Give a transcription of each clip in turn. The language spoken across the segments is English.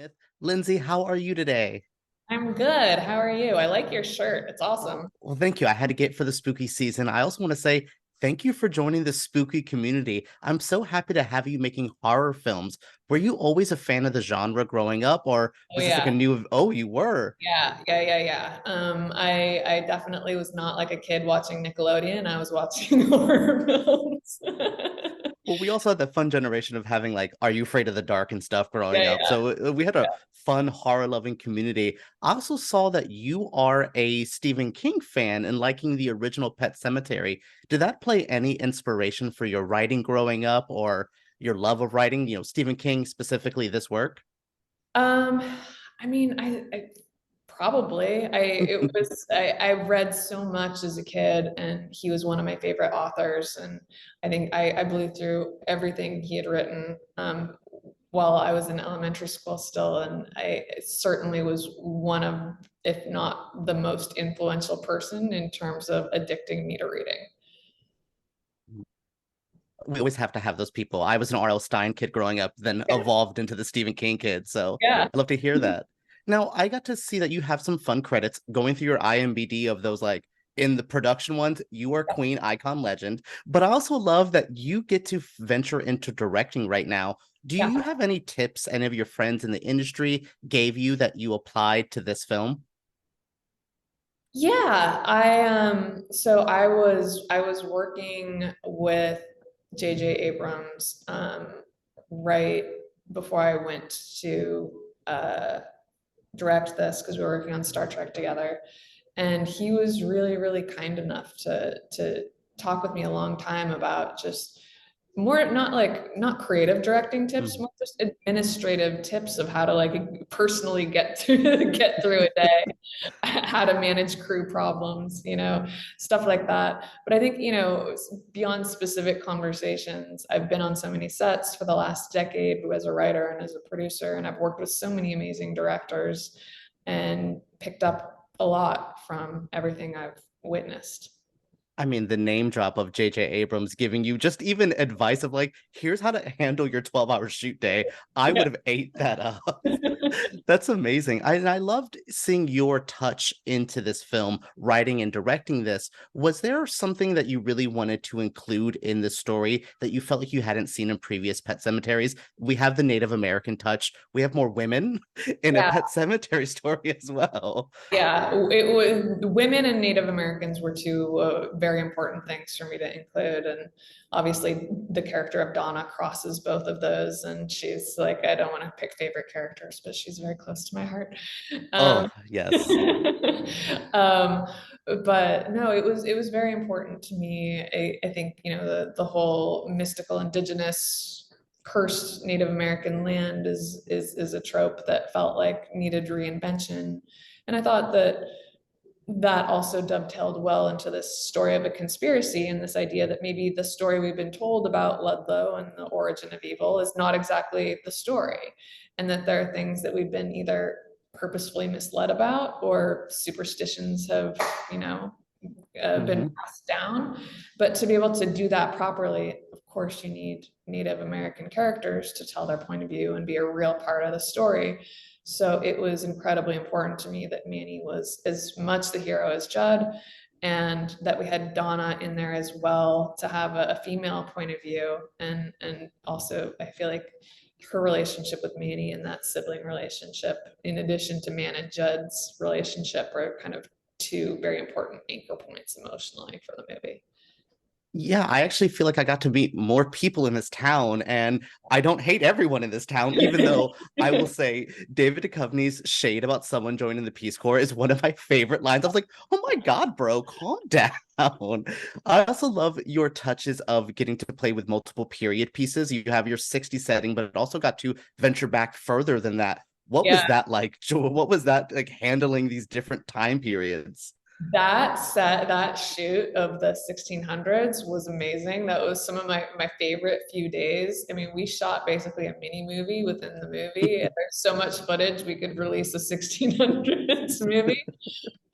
Myth. Lindsey, how are you today? I'm good. How are you? I like your shirt. It's Oh, awesome. well, thank you. I had to get for the spooky season. I also want to say thank you for joining the spooky community. I'm so happy to have you making horror films. Were you always a fan of the genre growing up, or Oh was this like a yeah. new? Oh, you were. Yeah. I definitely was not like a kid watching Nickelodeon. I was watching horror films. Well, we also had that fun generation of having like Are You Afraid of the Dark and stuff growing up. Yeah. So we had a fun horror loving community. I also saw that you are a Stephen King fan and liking the original Pet Cemetery. Did that play any inspiration for your writing growing up or your love of writing? Stephen King specifically this work? Um, I mean, I probably I read so much as a kid, and he was one of my favorite authors, and I think I blew through everything he had written while I was in elementary school still, and I certainly was one of, if not the most influential person in terms of addicting me to reading. We always have to have those people. I was an R.L. Stein kid growing up, then Yeah. evolved into the Stephen King kid. So Yeah. I love to hear that. Now, I got to see that you have some fun credits going through your IMDb of those like in the production ones, you are Queen, icon, legend. But I also love that you get to venture into directing right now. Do Yeah. you have any tips any of your friends in the industry gave you that you applied to this film? Yeah, I was working with J.J. Abrams right before I went to direct this because we were working on Star Trek together. And he was really, really kind enough to talk with me a long time about just more not creative directing tips, Mhm. more just administrative tips of how to like personally get to get through a day, how to manage crew problems, stuff like that. But I think, beyond specific conversations, I've been on so many sets for the last decade as a writer and as a producer, and I've worked with so many amazing directors and picked up a lot from everything I've witnessed. I mean, the name drop of J.J. Abrams giving you just even advice of like, here's how to handle your 12-hour shoot day. I Yeah. would have ate that up. That's amazing. I loved seeing your touch into this film, writing and directing this. Was there something that you really wanted to include in the story that you felt like you hadn't seen in previous Pet Cemeteries? We have the Native American touch. We have more women in a Yeah. Pet Cemetery story as well. Yeah, it was women and Native Americans were two very important things for me to include, and obviously the character of Donna crosses both of those, and she's like, I don't want to pick favorite characters, but she's very close to my heart. Um, Oh, yes. um, but no, it was very important to me. I think the whole mystical indigenous cursed Native American land is a trope that felt like needed reinvention. And I thought that also dovetailed well into this story of a conspiracy and this idea that maybe the story we've been told about Ludlow and the origin of evil is not exactly the story, and that there are things that we've been either purposefully misled about or superstitions have, you know, been Mhm. passed down. But to be able to do that properly, of course, you need Native American characters to tell their point of view and be a real part of the story. So it was incredibly important to me that Manny was as much the hero as Jud, and that we had Donna in there as well to have a female point of view. And also, I feel like her relationship with Manny and that sibling relationship, in addition to Man and Jud's relationship, are kind of two very important anchor points emotionally for the movie. Yeah, I actually feel like I got to meet more people in this town, and I don't hate everyone in this town, even though I will say David Duchovny's shade about someone joining the Peace Corps is one of my favorite lines. I was like, oh my God, bro, calm down. I also love your touches of getting to play with multiple period pieces. You have your 60 setting, but it also got to venture back further than that. What Yeah. was that like? What was that like handling these different time periods? that shoot of the 1600s was amazing. That was some of my favorite few days. I mean, we shot basically a mini movie within the movie. There's so much footage we could release a 1600s movie.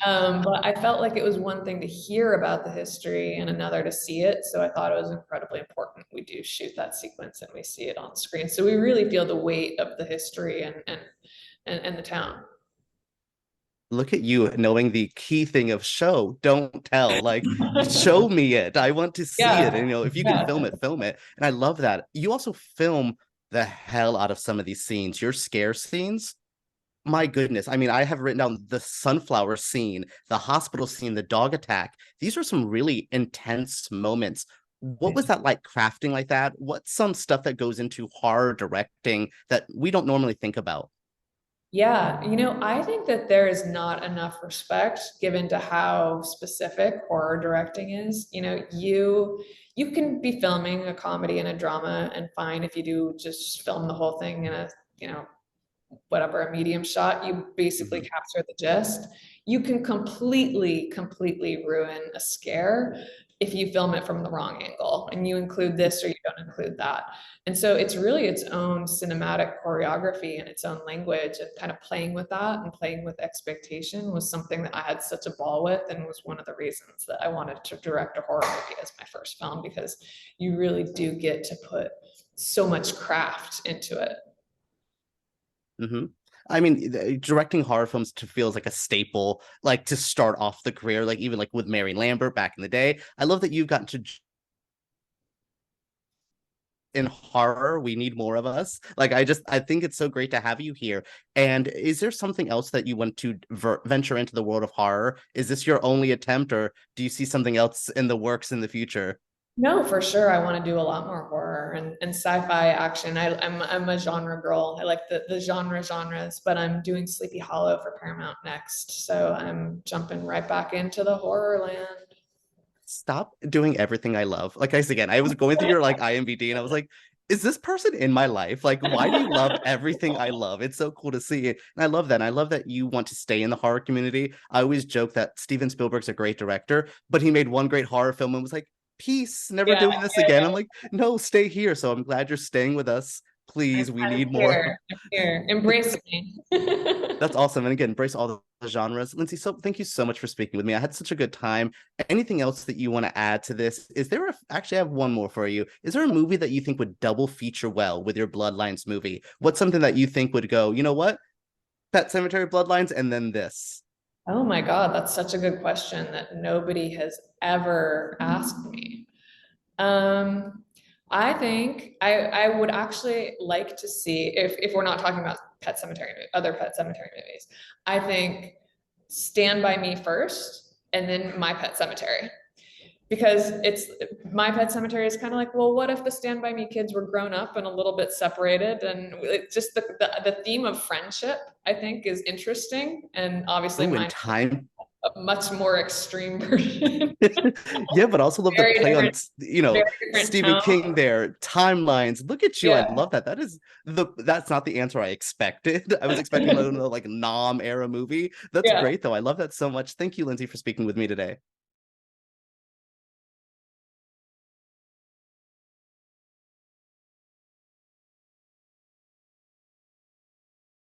But I felt like it was one thing to hear about the history and another to see it. So I thought it was incredibly important we do shoot that sequence and we see it on screen. So we really feel the weight of the history and the town. Look at you knowing the key thing of show, don't tell. Like, show me it. I want to see it. And Yeah, if you can yeah. film it, film it. And I love that. You also film the hell out of some of these scenes. Your scare scenes, my goodness. I mean, I have written down the sunflower scene, the hospital scene, the dog attack. These are some really intense moments. What was that like crafting like that? What's some stuff that goes into horror directing that we don't normally think about? Yeah, I think that there is not enough respect given to how specific horror directing is. You can be filming a comedy and a drama and fine if you do just film the whole thing in a, whatever, a medium shot, you basically Mhm. capture the gist. You can completely ruin a scare if you film it from the wrong angle and you include this or you don't include that. And so it's really its own cinematic choreography and its own language, and kind of playing with that and playing with expectation was something that I had such a ball with, and was one of the reasons that I wanted to direct a horror movie as my first film, because you really do get to put so much craft into it. Hmm. I mean, directing horror films to feels like a staple, like to start off the career, like even like with Mary Lambert back in the day. I love that you've gotten to in horror. We need more of us. Like, I think it's so great to have you here. And is there something else that you want to venture into the world of horror? Is this your only attempt, or do you see something else in the works in the future? No, for sure. I want to do a lot more horror and sci-fi action. I'm a genre girl. I like the genres, but I'm doing Sleepy Hollow for Paramount next. So I'm jumping right back into the horror land. Stop doing everything I love. Like I said again, I was going through your like IMDb and I was like, is this person in my life? Like, why do you love everything I love? It's so cool to see. And I love that. And I love that you want to stay in the horror community. I always joke that Steven Spielberg's a great director, but he made one great horror film and was like, peace, never Yeah, doing this again. I'm like, no, stay here. So I'm glad you're staying with us. Please, we I'm need more. here. I'm here. Embrace me. That's awesome. And again, embrace all the genres. Lindsey, so thank you so much for speaking with me. I had such a good time. Anything else that you want to add to this? Is there actually I have one more for you. Is there a movie that you think would double feature well with your Bloodlines movie? What's something that you think would go, you know what? Pet Cemetery Bloodlines and then this. Oh my God, that's such a good question that nobody has ever asked me. Um, I think I would actually like to see, if we're not talking about Pet Cemetery, other Pet Cemetery movies, I think Stand By Me first, and then My Pet Cemetery. Because it's My Pet Cemetery is kind of like, well, what if the Stand By Me kids were grown up and a little bit separated? And it's just the theme of friendship, I think, is interesting. And obviously Ooh, and mine time. a much more extreme version. Yeah, but I also love the Very play on different, very different Stephen tone. King there, timelines. Look at you. I Yeah. love that. That's not the answer I expected. I was expecting another like Nom era movie. That's Yeah. great though. I love that so much. Thank you, Lindsey, for speaking with me today.